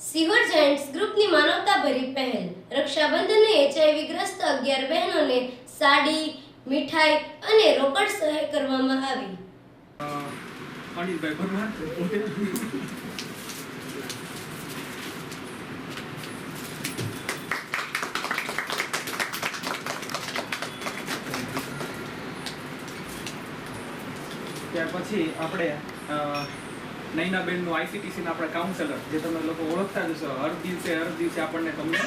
Sihor Giants ગ્રુપની માનવતાભરી પહેલ રક્ષાબંધનને HIV ગ્રસ્ત 11 બહેનોને સાડી, મીઠાઈ અને રોકડ સહાય કરવામાં આવી. પંડિતભાઈ ભગવાન ત્યાર પછી આપણે નૈનાબેનનું આઈસીટીસીના આપણે કાઉન્સેલર જે તમે લોકો ઓળખતા જ હશો, હર દિવસે આપણને તમને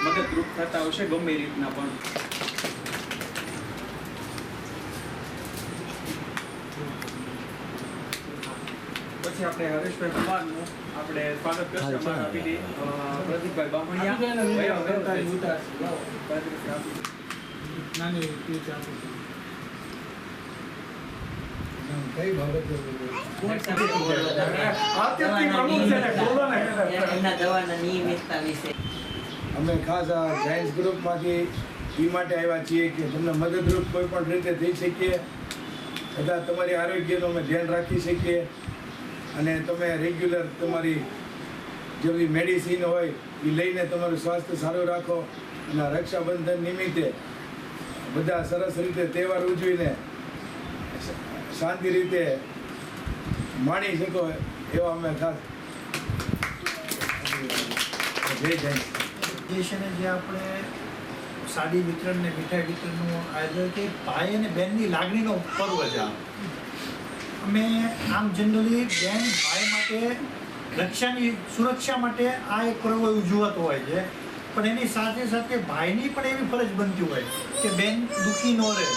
મદદરૂપ થતા હશે ગમે એ રીતના. પણ પછી આપણે હરેશભાઈ ભગવાનનું આપણે સ્વાગત કરશું. અમારા પીડી પ્રદીપભાઈ બામણિયા અમે ખાસ આ જાયન્ટ્સ ગ્રુપમાંથી એ માટે આવ્યા છીએ કે તમને મદદરૂપ કોઈ પણ રીતે થઈ શકીએ, બધા તમારી આરોગ્યનું અમે ધ્યાન રાખી શકીએ અને તમે રેગ્યુલર તમારી જેવી મેડિસિન હોય એ લઈને તમારું સ્વાસ્થ્ય સારું રાખો અને રક્ષાબંધન નિમિત્તે બધા સરસ રીતે તહેવાર ઉજવીને શાંતિ રીતે માણી શકો એવા અમે ખાસ જય જય દેશને જે આપણે સાડી વિતરણ ને મીઠાઈ વિતરણનું આયોજન કે ભાઈ અને બહેનની લાગણીનો પર્વ છે. અમે આમ જનરલી બેન ભાઈ માટે રક્ષાની સુરક્ષા માટે આ એક પર્વ ઉજવાતો હોય છે, પણ એની સાથે સાથે ભાઈની પણ એવી ફરજ બનતી હોય કે બેન દુઃખી ન રહે,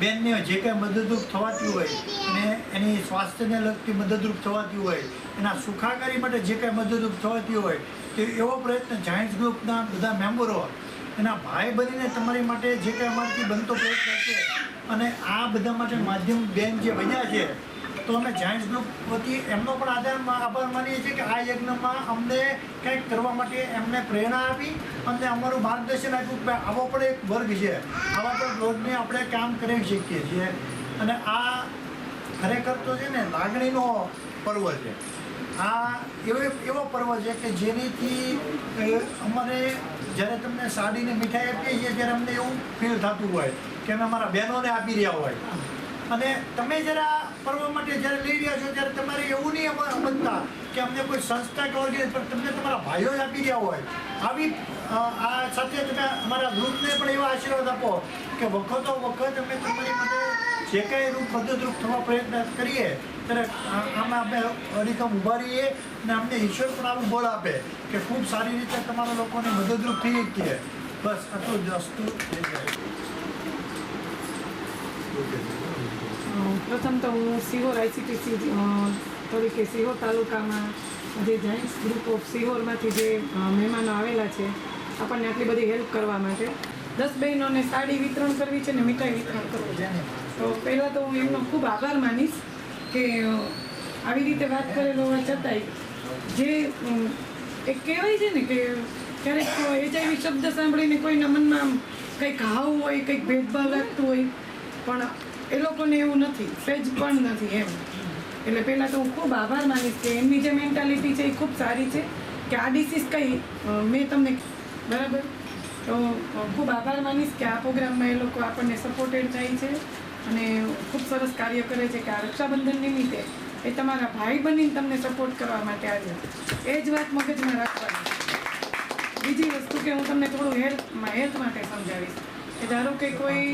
બેનને જે કાંઈ મદદરૂપ થવાતી હોય અને એની સ્વાસ્થ્યને લગતી મદદરૂપ થવાતી હોય, એના સુખાકારી માટે જે કાંઈ મદદરૂપ થવાતી હોય તો એવો પ્રયત્ન જાયન્ટ્સ ગ્રુપના બધા મેમ્બરો એના ભાઈ બનીને તમારી માટે જે કાંઈ અમારાથી બનતો પ્રયત્ન છે અને આ બધા માટે માધ્યમ બેન જે બન્યા છે તો અમે જાયન્ટ્સ ગ્રુપ વતી એમનો પણ આભાર માનીએ છીએ કે આ યજ્ઞમાં અમને કંઈક કરવા માટે એમને પ્રેરણા આપી અને અમારું માર્ગદર્શન આપ્યું કે આવો પણ એક વર્ગ છે, આવા પણ વર્ગને આપણે કામ કરી શકીએ છીએ. અને આ ખરેખર તો છે ને લાગણીનો પર્વ છે. આ એવો પર્વ છે કે જેનીથી અમારે જ્યારે તમને સાડીને મીઠાઈ આપીએ છીએ ત્યારે અમને એવું ફીલ થતું હોય કે અમે અમારા બહેનોને આપી રહ્યા હોય. અને તમે જ્યારે આ પર્વ માટે જ્યારે લઈ રહ્યા છો ત્યારે તમારે એવું નહીં સમજતા કે અમને કોઈ સંસ્થા કે ઓર્ગેનાઇઝ પણ તમને તમારા ભાઈઓ જ આપી રહ્યા હોય. આવી આ સાથે તમે અમારા ગ્રુપને પણ એવા આશીર્વાદ આપો કે વખતો વખત અમે તમારી માટે જે કાંઈ રૂપ મદદરૂપ થવા પ્રયત્ન કરીએ ત્યારે આમાં અમે અડીખમ ઊભા રહીએ અને અમને ઈશ્વર પણ આવું બળ આપે કે ખૂબ સારી રીતે તમારા લોકોને મદદરૂપ થઈ શકીએ. બસ આટલું જ વસ્તુ થઈ જાય. પ્રથમ તો હું સિહોર આઈસીટીસી તરીકે સિહોર તાલુકામાં જે જાયન્ટ્સ ગ્રુપ ઓફ સિહોરમાંથી જે મહેમાનો આવેલા છે આપણને આટલી બધી હેલ્પ કરવા માટે 10 બહેનોને સાડી વિતરણ કરવી છે ને મીઠાઈ વિતરણ કરવું છે. તો પહેલાં તો હું એમનો ખૂબ આભાર માનીશ કે આવી રીતે વાત કરેલો હોવા છતાંય જે એક કહેવાય છે ને કે ક્યારેક એચઆઈવી શબ્દ સાંભળીને કોઈના મનમાં કંઈક હાવ હોય, કંઈક ભેદભાવ લાગતું હોય, પણ એ લોકોને એવું નથી, સહેજ પણ નથી એમ. એટલે પહેલાં તો હું ખૂબ આભાર માનીશ કે એમની જે મેન્ટાલિટી છે એ ખૂબ સારી છે કે આ ડિસીઝ કંઈ મેં તમને બરાબર તો ખૂબ આભાર માનીશ કે આ પ્રોગ્રામમાં એ લોકો આપણને સપોર્ટેડ થાય છે અને ખૂબ સરસ કાર્ય કરે છે કે આ રક્ષાબંધન નિમિત્તે એ તમારા ભાઈ બનીને તમને સપોર્ટ કરવા માટે આવે. એ જ વાત મગજમાં રાખવાની. બીજી વસ્તુ કે હું તમને થોડું હેલ્થ માટે સમજાવીશ કે ધારો કે કોઈ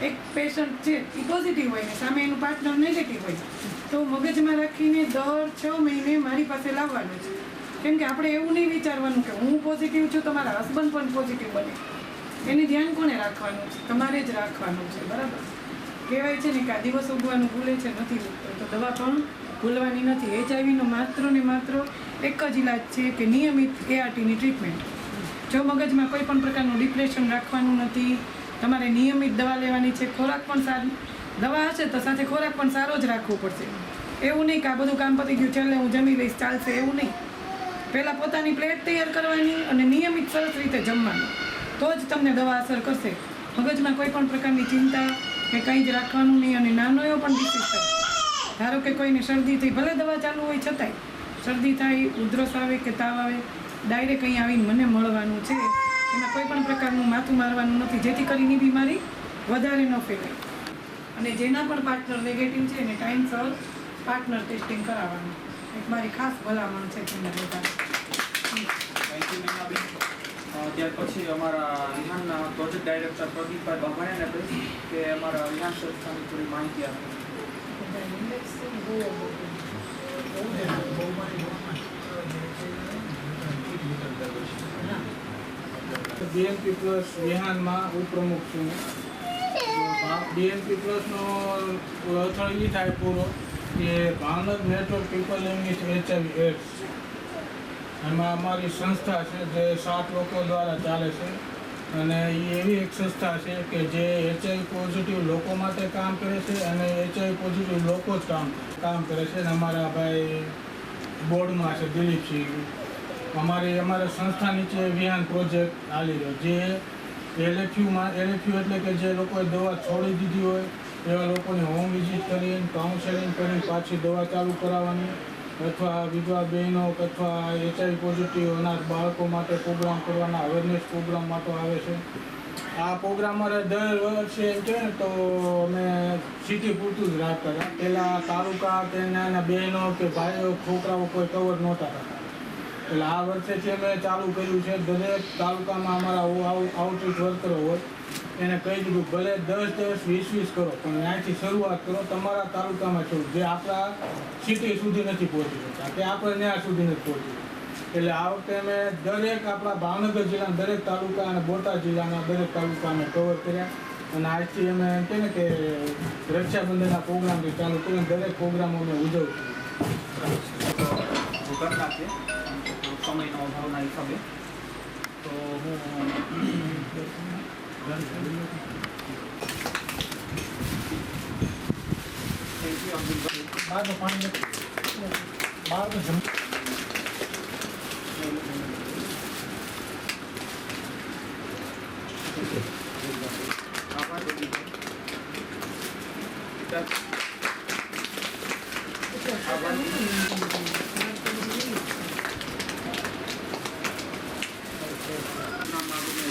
એક પેશન્ટ છે એ પોઝિટિવ હોય ને સામે એનું પાર્ટનર નેગેટિવ હોય તો મગજમાં રાખીને દર 6 મહિને મારી પાસે લાવવાનું છે. કેમ કે આપણે એવું નહીં વિચારવાનું કે હું પોઝિટિવ છું તો મારા હસબન્ડ પણ પોઝિટિવ બને. એનું ધ્યાન કોને રાખવાનું છે? તમારે જ રાખવાનું છે. બરાબર કહેવાય છે ને કે આ દિવસ ઉગવાનું ભૂલે છે નથી ઉગતો, તો દવા પણ ભૂલવાની નથી. એચઆઈવીનો માત્ર ને માત્ર એક જ ઇલાજ છે કે નિયમિત એઆરટીની ટ્રીટમેન્ટ. જો મગજમાં કોઈ પણ પ્રકારનું ડિપ્રેશન રાખવાનું નથી, તમારે નિયમિત દવા લેવાની છે. ખોરાક પણ સારો, દવા હશે તો સાથે ખોરાક પણ સારો જ રાખવો પડશે. એવું નહીં કે આ બધું કામ પતી ગયું છેલ્લે હું જમી લઈશ ચાલશે, એવું નહીં. પહેલાં પોતાની પ્લેટ તૈયાર કરવાની અને નિયમિત સરસ રીતે જમવાનું, તો જ તમને દવા અસર કરશે. મગજમાં કોઈ પણ પ્રકારની ચિંતા કે કંઈ જ રાખવાનું નહીં. અને નાનો એવો પણ ડિસીઝ થાય, ધારો કે કોઈને શરદી થઈ, ભલે દવા ચાલુ હોય છતાંય શરદી થાય, ઉધરસ આવે કે તાવ આવે, ડાયરેક્ટ અહીં આવીને મને મળવાનું છે. એમાં કોઈ પણ પ્રકારનું માથું મારવાનું નથી, જેથી કરીને બીમારી વધારે ન ફેલાય. અને જેના પણ પાર્ટનર નેગેટિવ છે એને ટાઈમસર પાર્ટનર ટેસ્ટિંગ કરાવવાનું એક મારી ખાસ ભલામણ છે તમને બધાને. Thank you Nainaben. ત્યાર પછી અમારા વિહાનના પ્રોજેક્ટ ડાયરેક્ટર પ્રદીપભાઈ બામણિયાને કહીશ કે અમારા વિહાન સંસ્થાની થોડી માહિતી આપે. BNP પ્લસ વિહાનમાં ઉપપ્રમુખ છું. BNP પ્લસનો અર્થ એ થાય પૂરો કે Bhavnagar network people English HIV AIDS. એમાં અમારી સંસ્થા છે જે 7 લોકો દ્વારા ચાલે છે અને એ એવી એક સંસ્થા છે કે જે HIV પોઝિટિવ લોકો માટે કામ કરે છે અને HIV પોઝિટિવ લોકો જ કામ કરે છે. અને અમારા ભાઈ બોર્ડમાં છે દિલીપસિંહ. અમારા સંસ્થા નીચે વિહાન પ્રોજેક્ટ ચાલી રહ્યો જે LFU એટલે કે જે લોકોએ દવા છોડી દીધી હોય એવા લોકોને હોમ વિઝિટ કરીને કાઉન્સેલિંગ કરીને પાછી દવા ચાલુ કરાવવાની, અથવા વિધવા બહેનો અથવા HIV પોઝિટિવ અનાથ બાળકો માટે પ્રોગ્રામ કરવાના અવેરનેસ પ્રોગ્રામ માટે આવે છે. આ પ્રોગ્રામ અમારે દર વર્ષે એમ કહે ને તો અમે સિટી પૂરતું જ રાખતા હતા. પહેલાં તાલુકા કે નાના બહેનો કે ભાઈઓ છોકરાઓ કોઈ કવર નહોતા થતા. એટલે આ વર્ષેથી અમે ચાલુ કર્યું છે. દરેક તાલુકામાં અમારા આઉટરીચ વર્કરો હોય એને કહી દીધું ભલે 10-10, 20-20 કરો પણ ત્યાંથી શરૂઆત કરો તમારા તાલુકામાં છો જે આપણા સિટી સુધી નથી પહોંચી શકતા કે આપણે ત્યાં સુધી નથી પહોંચી. એટલે આ વખતે અમે દરેક આપણા ભાવનગર જિલ્લાના દરેક તાલુકા અને બોટાદ જિલ્લાના દરેક તાલુકા અમે કવર કર્યા. અને આજથી અમે એમ કહે ને કે રક્ષાબંધનના પ્રોગ્રામથી ચાલુ કરીને દરેક પ્રોગ્રામો અમે ઉજવશું. ઘટના છે સમયનો અભાવના હિસાબે. તો હું બહારનું પાણી નથી, બહારનું જમ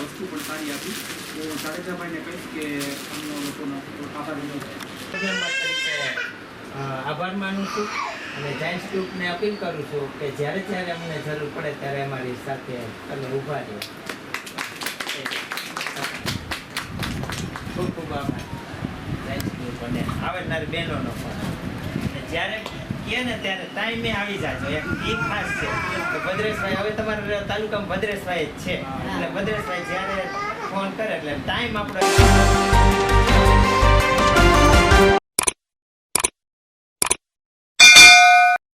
વસ્તુ પણ સારી આપી. હું જાડેજાભાઈને કહીશ કે અમને લોકોનો આભાર વિનોદ આભાર માનું છું અને જાયન્ટ્સ ગ્રુપને અપીલ કરું છું કે જ્યારે જ્યારે અમને જરૂર પડે ત્યારે અમારી સાથે તમે ઊભા રહો. ખૂબ ખૂબ આભાર જાયન્ટ્સ ગ્રુપ અને આવનાર બહેનોનો પણ. જ્યારે કહે ને ત્યારે ટાઈમે આવી જાજો. એક એ ખાસ છે કે ભદ્રેશભાઈ હવે તમારા તાલુકામાં ભદ્રેશભાઈ જ છે એટલે ભદ્રેશભાઈ જ્યારે ફોન કરે એટલે ટાઈમ આપણે